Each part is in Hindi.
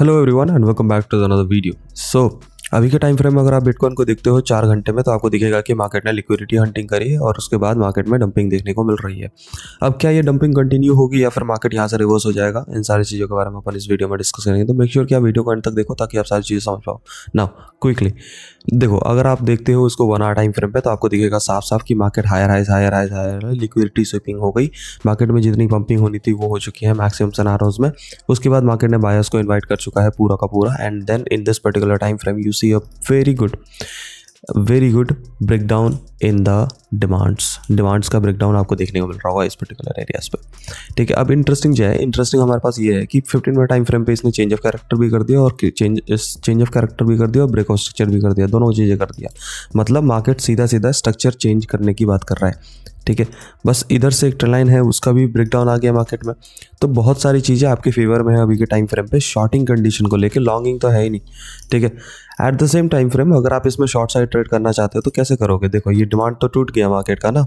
Hello everyone and welcome back to another video. अभी के टाइम फ्रेम में अगर आप बिटकॉइन को देखते हो 4 घंटे में, तो आपको दिखेगा कि मार्केट ने लिक्विडिटी हंटिंग करी है और उसके बाद मार्केट में डंपिंग देखने को मिल रही है। अब क्या ये डंपिंग कंटिन्यू होगी या फिर मार्केट यहाँ से रिवर्स हो जाएगा, इन सारी चीज़ों के बारे में अपन इस वीडियो में डिस्कस करेंगे। तो मेक श्योर कि आप वीडियो को एंड तक देखो ताकि आप सारी चीज़ें समझ पाओ। नाउ क्विकली देखो, अगर आप देखते हो उसको 1 आवर टाइम फ्रेम पे, तो आपको दिखेगा साफ साफ कि मार्केट हायर लिक्विडिटी स्वीपिंग हो गई। मार्केट में जितनी पंपिंग होनी थी वो हो चुकी है मैक्सिमम सिनेरियोज में। उसके बाद मार्केट ने बायर्स को इन्वाइट कर चुका है पूरा का पूरा, and then in this particular time frame you see a very good breakdown in the demands का ब्रेकडाउन आपको देखने को मिल रहा होगा इस पर्टिकुलर एरियाज पे। ठीक है, अब इंटरेस्टिंग हमारे पास ये है कि 15 मिनट टाइम फ्रेम पे इसने चेंज ऑफ कैरेक्टर भी कर दिया और चेंज ऑफ कैरेक्टर भी कर दिया और ब्रेक ऑफ स्ट्रक्चर भी कर दिया, दोनों चीज़ें कर दिया। मतलब मार्केट सीधा स्ट्रक्चर चेंज करने की बात कर रहा है। ठीक है, बस इधर से एक ट्रेंड लाइन है, उसका भी ब्रेकडाउन आ गया मार्केट में। तो बहुत सारी चीज़ें आपके फेवर में है अभी के टाइम फ्रेम पे शॉर्टिंग कंडीशन को लेके। लॉन्गिंग तो है ही नहीं। ठीक है, at the same time frame अगर आप इसमें शॉर्ट साइड ट्रेड करना चाहते हो तो कैसे करोगे? देखो, ये डिमांड तो टूट गया मार्केट का ना।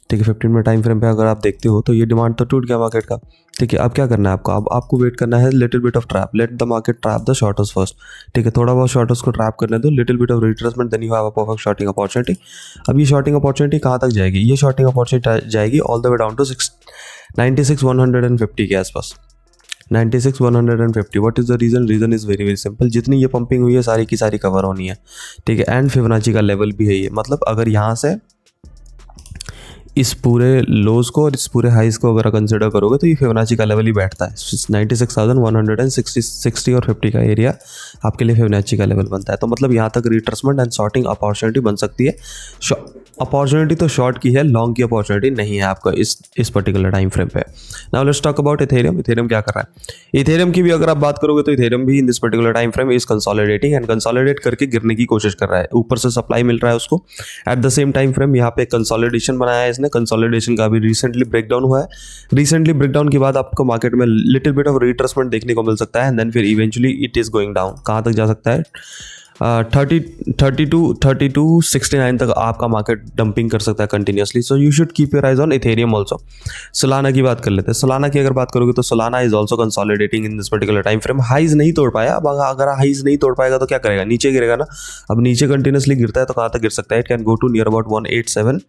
ठीक है, 15 मिनट टाइम फ्रेम पे अगर आप देखते हो तो ये डिमांड तो टूट गया मार्केट का। ठीक है, अब क्या करना है आपको? अब आपको वेट करना है little bit of trap, let the market trap the shorters first. ठीक है, थोड़ा बहुत शॉर्टर्स को ट्रैप करने दो, little bit of retracement, then you have a perfect shorting opportunity. अब ये शॉर्टिंग अपॉर्चुनिटी कहाँ तक जाएगी? ये शॉर्टिंग अपॉर्चुनिटी जाएगी all the way down to 96,150 के आसपास। 96,150। What is the reason is very simple. जितनी ये पंपिंग हुई है सारी की सारी कवर होनी है। ठीक है, एंड फिबोनाची का लेवल भी है ये। मतलब अगर यहाँ से इस पूरे लोज को और इस पूरे हाइज को अगर कंसिडर करोगे तो ये फिबोनाची का लेवल ही बैठता है। 96,160 और 50 का एरिया आपके लिए फिबोनाची का लेवल बनता है। तो मतलब यहाँ तक रिट्रेसमेंट एंड शॉर्टिंग अपॉर्चुनिटी बन सकती है। अपॉर्चुनिटी तो शॉर्ट की है, लॉन्ग की अपॉर्चुनिटी नहीं है आपका इस पर्टिकुलर टाइम फ्रेम पे। Now let's talk about Ethereum. Ethereum क्या कर रहा है? इथेरियम की भी अगर आप बात करोगे तो इथेरियम भी इन this particular time frame is consolidating and consolidate करके गिरने की कोशिश कर रहा है। ऊपर से सप्लाई मिल रहा है उसको। Eight the same time frame यहाँ पे कंसोलिडेशन बनाया है इसने। कंसोलिडेशन का भी रिसेंटली ब्रेकडाउन हुआ है। रिसेंटली ब्रेकडाउन के बाद आपको मार्केट में लिटिल बिट ऑफ रिट्रेसमेंट देखने को मिल सकता है एंड देन फिर eventually it is going down. कहाँ तक जा सकता है? 3269 तक आपका मार्केट डंपिंग कर सकता है continuously. So you should keep your eyes on Ethereum also. Solana की बात कर लेते हैं। सोलाना की अगर बात करोगे तो Solana is also consolidating in this particular time frame. Highs नहीं तोड़ पाया। अब अगर हाइज नहीं तोड़ पाएगा तो क्या करेगा? नीचे गिरेगा ना। अब नीचे कंटिन्यूसली गिरता है तो कहाँ तक गिर सकता है? It can go to near about 187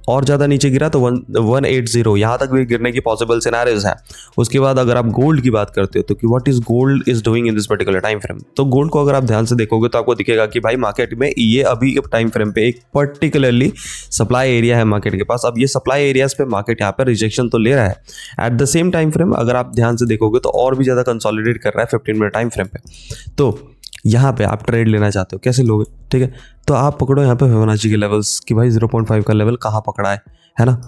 और ज़्यादा नीचे गिरा तो 180, यहाँ तक भी गिरने की पॉसिबल सिनेरियोज है। उसके बाद अगर आप गोल्ड की बात करते हो तो कि what is gold is doing in this particular time frame, तो गोल्ड को अगर आप ध्यान से देखोगे तो आपको दिखेगा कि भाई मार्केट में ये अभी के टाइम फ्रेम पे एक पर्टिकुलरली सप्लाई एरिया है मार्केट के पास। अब ये सप्लाई एरियाज पे मार्केट यहाँ पे रिजेक्शन तो ले रहा है। At the same time frame अगर आप ध्यान से देखोगे तो और भी ज़्यादा कंसोलिडेट कर रहा है 15 मिनट टाइम फ्रेम पे। तो यहाँ पे आप ट्रेड लेना चाहते हो, कैसे लोगे? ठीक है, तो आप पकड़ो यहाँ पे फिबोनाची के लेवल्स कि भाई 0.5 का लेवल कहाँ पकड़ा है ना।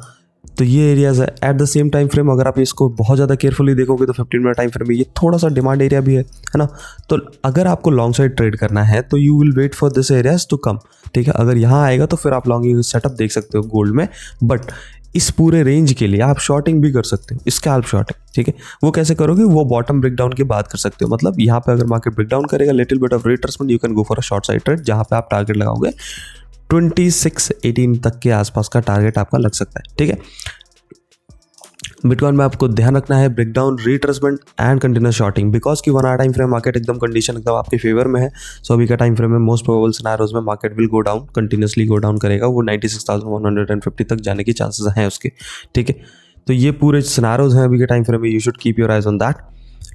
तो ये एरियाज है। At the same time frame अगर आप इसको बहुत ज़्यादा केयरफुली देखोगे तो 15 मिनट टाइम फ्रेम में ये थोड़ा सा डिमांड एरिया भी है ना। तो अगर आपको लॉन्ग साइड ट्रेड करना है तो you will wait for this areas to come. ठीक है, अगर यहाँ आएगा तो फिर आप लॉन्ग सेटअप देख सकते हो गोल्ड में। बट इस पूरे रेंज के लिए आप शॉर्टिंग भी कर सकते हो, स्कैल्प शॉर्टिंग। ठीक है, वो कैसे करोगे? वो बॉटम ब्रेकडाउन की बात कर सकते हो। मतलब यहाँ पे अगर मार्केट ब्रेकडाउन करेगा little bit of retracement, you can go for a short side trade जहाँ पे आप टारगेट लगाओगे 2618 तक के आसपास का टारगेट आपका लग सकता है। ठीक है, बिटकॉइन में आपको ध्यान रखना है breakdown, retracement and continuous shorting, because कि 1 आवर टाइम फ्रेम मार्केट एकदम कंडीशन एकदम आपके फेवर में है। सो अभी का टाइम फ्रेम में मोस्ट प्रोबेबल सिनेरियोज में market will go down, continuously go down करेगा। वो 96,150 तक जाने की चांसेस हैं उसके। ठीक है, तो ये पूरे सिनेरियोज हैं अभी के टाइम फ्रेम में। You should keep your eyes on that.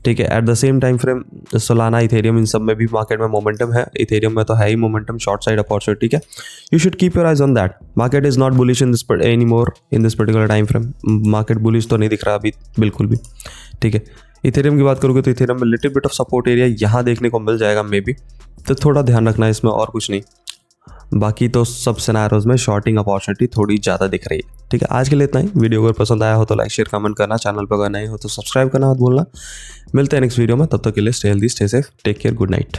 ठीक है, at the same time frame Solana, Ethereum, इन सब में भी मार्केट में मोमेंटम है। इथेरियम में तो है ही मोमेंटम, शॉर्ट साइड अपॉर्चुनिटी। ठीक है, you should keep your eyes on that. Market is not bullish in this any more in this particular time frame. Market bullish तो नहीं दिख रहा अभी बिल्कुल भी। ठीक है, इथेरियम की बात करोगे तो इथेरियम में little bit of support area यहाँ देखने को मिल जाएगा मे बी। तो थोड़ा ध्यान रखना है इसमें, और कुछ नहीं। बाकी तो सब सिनेरियोज में शॉर्टिंग अपॉर्चुनिटी थोड़ी ज़्यादा दिख रही है। ठीक है, आज के लिए इतना ही। वीडियो अगर पसंद आया हो तो लाइक शेयर कमेंट करना, चैनल पर अगर नए हो तो सब्सक्राइब करना मत भूलना। मिलते हैं नेक्स्ट वीडियो में, तब तक के लिए stay healthy, stay safe, take care, good night.